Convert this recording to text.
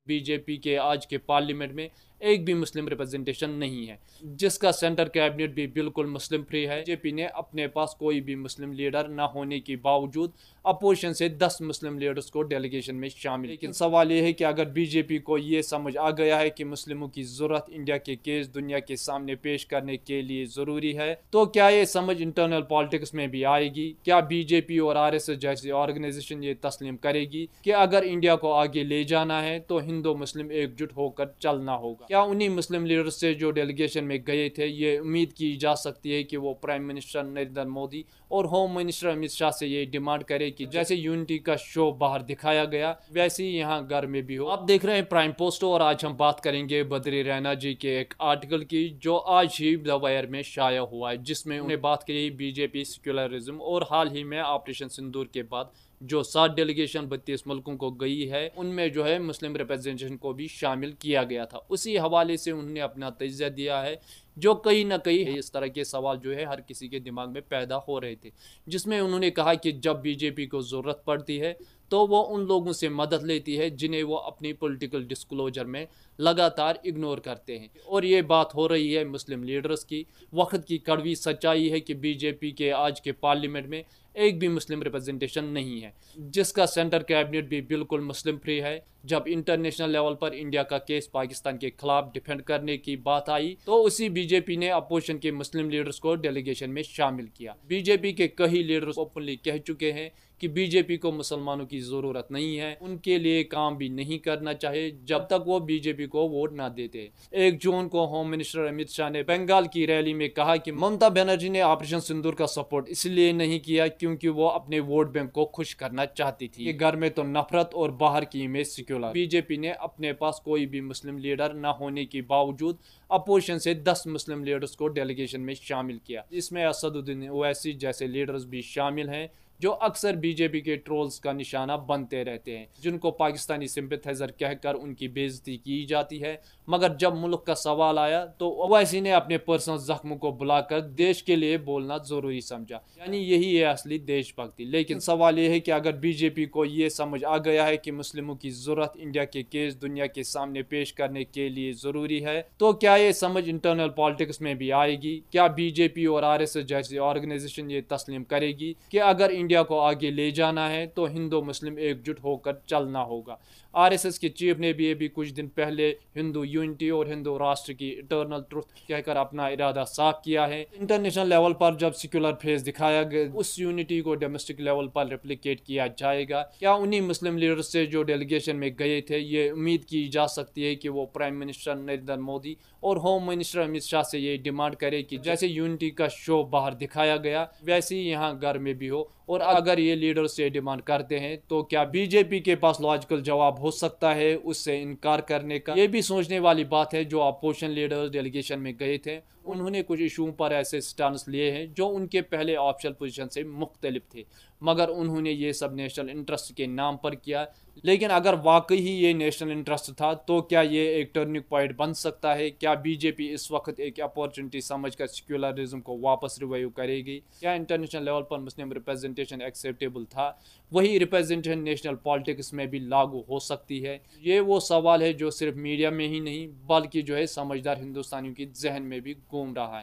BJP के आज के पार्लियामेंट में एक भी मुस्लिम रिप्रेजेंटेशन नहीं है, जिसका सेंटर कैबिनेट भी बिल्कुल मुस्लिम फ्री है। बीजेपी ने अपने पास कोई भी मुस्लिम लीडर न होने के बावजूद अपोजिशन से 10 मुस्लिम लीडर्स को डेलीगेशन में शामिल। लेकिन सवाल यह है कि अगर बीजेपी को ये समझ आ गया है कि मुस्लिमों की जरूरत इंडिया के केस दुनिया के सामने पेश करने के लिए जरूरी है, तो क्या ये समझ इंटरनल पॉलिटिक्स में भी आएगी? क्या बीजेपी और आरएसएस जैसी ऑर्गेनाइजेशन ये तस्लीम करेगी कि अगर इंडिया को आगे ले जाना है तो हिंदू मुस्लिम एकजुट होकर चलना होगा? क्या उन्हीं मुस्लिम लीडर्स से जो डेलीगेशन में गए थे ये उम्मीद की जा सकती है कि वो प्राइम मिनिस्टर नरेंद्र मोदी और होम मिनिस्टर अमित शाह से ये डिमांड करे कि जैसे यूनिटी का शो बाहर दिखाया गया वैसे ही यहाँ घर में भी हो? आप देख रहे हैं प्राइम पोस्ट और आज हम बात करेंगे बद्री रैना जी के एक आर्टिकल की जो आज ही द वायर में शाया हुआ है, जिसमें उन्हें बात की बीजेपी सेक्युलरिज्म और हाल ही में ऑपरेशन सिंदूर के बाद जो 7 डेलीगेशन 32 मुल्कों को गई है उनमें जो है मुस्लिम रिप्रेजेंटेशन को भी शामिल किया गया था। उसी हवाले से उन्होंने अपना तजिया दिया है, जो कहीं ना कहीं इस तरह के सवाल जो है हर किसी के दिमाग में पैदा हो रहे थे, जिसमें उन्होंने कहा कि जब बीजेपी को ज़रूरत पड़ती है तो वो उन लोगों से मदद लेती है जिन्हें वो अपनी पॉलिटिकल डिस्क्लोजर में लगातार इग्नोर करते हैं। और ये बात हो रही है मुस्लिम लीडर्स की। वक्त की कड़वी सच्चाई है कि बीजेपी के आज के पार्लियामेंट में एक भी मुस्लिम रिप्रेजेंटेशन नहीं है, जिसका सेंटर कैबिनेट भी बिल्कुल मुस्लिम फ्री है। जब इंटरनेशनल लेवल पर इंडिया का केस पाकिस्तान के खिलाफ डिफेंड करने की बात आई तो उसी बीजेपी ने अपोजिशन के मुस्लिम लीडर्स को डेलीगेशन में शामिल किया। बीजेपी के कई लीडर्स ओपनली कह चुके हैं कि बीजेपी को मुसलमानों की ज़रूरत नहीं है, उनके लिए काम भी नहीं करना चाहिए जब तक वो बीजेपी को वोट ना देते। 1 जून को होम मिनिस्टर अमित शाह ने बंगाल की रैली में कहा कि ममता बनर्जी ने ऑपरेशन सिंदूर का सपोर्ट इसलिए नहीं किया क्योंकि वो अपने वोट बैंक को खुश करना चाहती थी। घर में तो नफरत और बाहर की इमेज सेक्युलर। बीजेपी ने अपने पास कोई भी मुस्लिम लीडर न होने के बावजूद अपोजिशन से 10 मुस्लिम लीडर्स को डेलीगेशन में शामिल किया। इसमें असदुद्दीन ओवैसी जैसे लीडर्स भी शामिल हैं जो अक्सर बीजेपी के ट्रोल्स का निशाना बनते रहते हैं, जिनको पाकिस्तानी सिंपैथाइजर कहकर उनकी बेइज्जती की जाती है। मगर जब मुल्क का सवाल आया तो ओवैसी ने अपने पर्सनल जख्म को बुलाकर देश के लिए बोलना जरूरी समझा, यानी यही है असली देशभक्ति। लेकिन सवाल यह है कि अगर बीजेपी को ये समझ आ गया है कि मुस्लिमों की जरूरत इंडिया के केस दुनिया के सामने पेश करने के लिए जरूरी है, तो क्या ये समझ इंटरनल पॉलिटिक्स में भी आएगी? क्या बीजेपी और आरएसएस जैसी ऑर्गेनाइजेशन ये तस्लीम करेगी कि अगर इंडिया को आगे ले जाना है तो हिंदू मुस्लिम एकजुट होकर चलना होगा? आरएसएस के चीफ ने भी कुछ दिन पहले हिंदू यूनिटी और हिंदू राष्ट्र की इटर्नल ट्रुथ कहकर अपना इरादा साफ किया है। इंटरनेशनल लेवल पर जब सेक्युलर फेस दिखाया गया उस यूनिटी को डोमेस्टिक लेवल पर रेप्लिकेट किया जाएगा। क्या उन्हीं मुस्लिम लीडर्स से जो डेलीगेशन में गए थे ये उम्मीद की जा सकती है कि वो प्राइम मिनिस्टर नरेंद्र मोदी और होम मिनिस्टर अमित शाह से ये डिमांड करे कि जैसे यूनिटी का शो बाहर दिखाया गया वैसे ही यहाँ घर में भी हो? और अगर ये लीडर से डिमांड करते हैं तो क्या बीजेपी के पास लॉजिकल जवाब हो सकता है उससे इनकार करने का? ये भी सोचने वाली बात है। जो अपोजिशन लीडर्स डेलीगेशन में गए थे उन्होंने कुछ इशू पर ऐसे स्टांस लिए हैं जो उनके पहले ऑफिशियल पोजीशन से मुख्तलिफ थे, मगर उन्होंने ये सब नेशनल इंटरेस्ट के नाम पर किया। लेकिन अगर वाकई ही ये नेशनल इंटरेस्ट था तो क्या ये एक टर्निंग पॉइंट बन सकता है? क्या बीजेपी इस वक्त एक अपॉर्चुनिटी समझकर सेक्युलरिज्म को वापस रिवाइव करेगी? क्या इंटरनेशनल लेवल पर मुस्लिम रिप्रेजेंटेशन एक्सेप्टेबल था, वही रिप्रेजेंटेशन नेशनल पॉलिटिक्स में भी लागू हो सकती है? ये वो सवाल है जो सिर्फ मीडिया में ही नहीं बल्कि जो है समझदार हिंदुस्तानियों की जहन में भी घूम रहा है।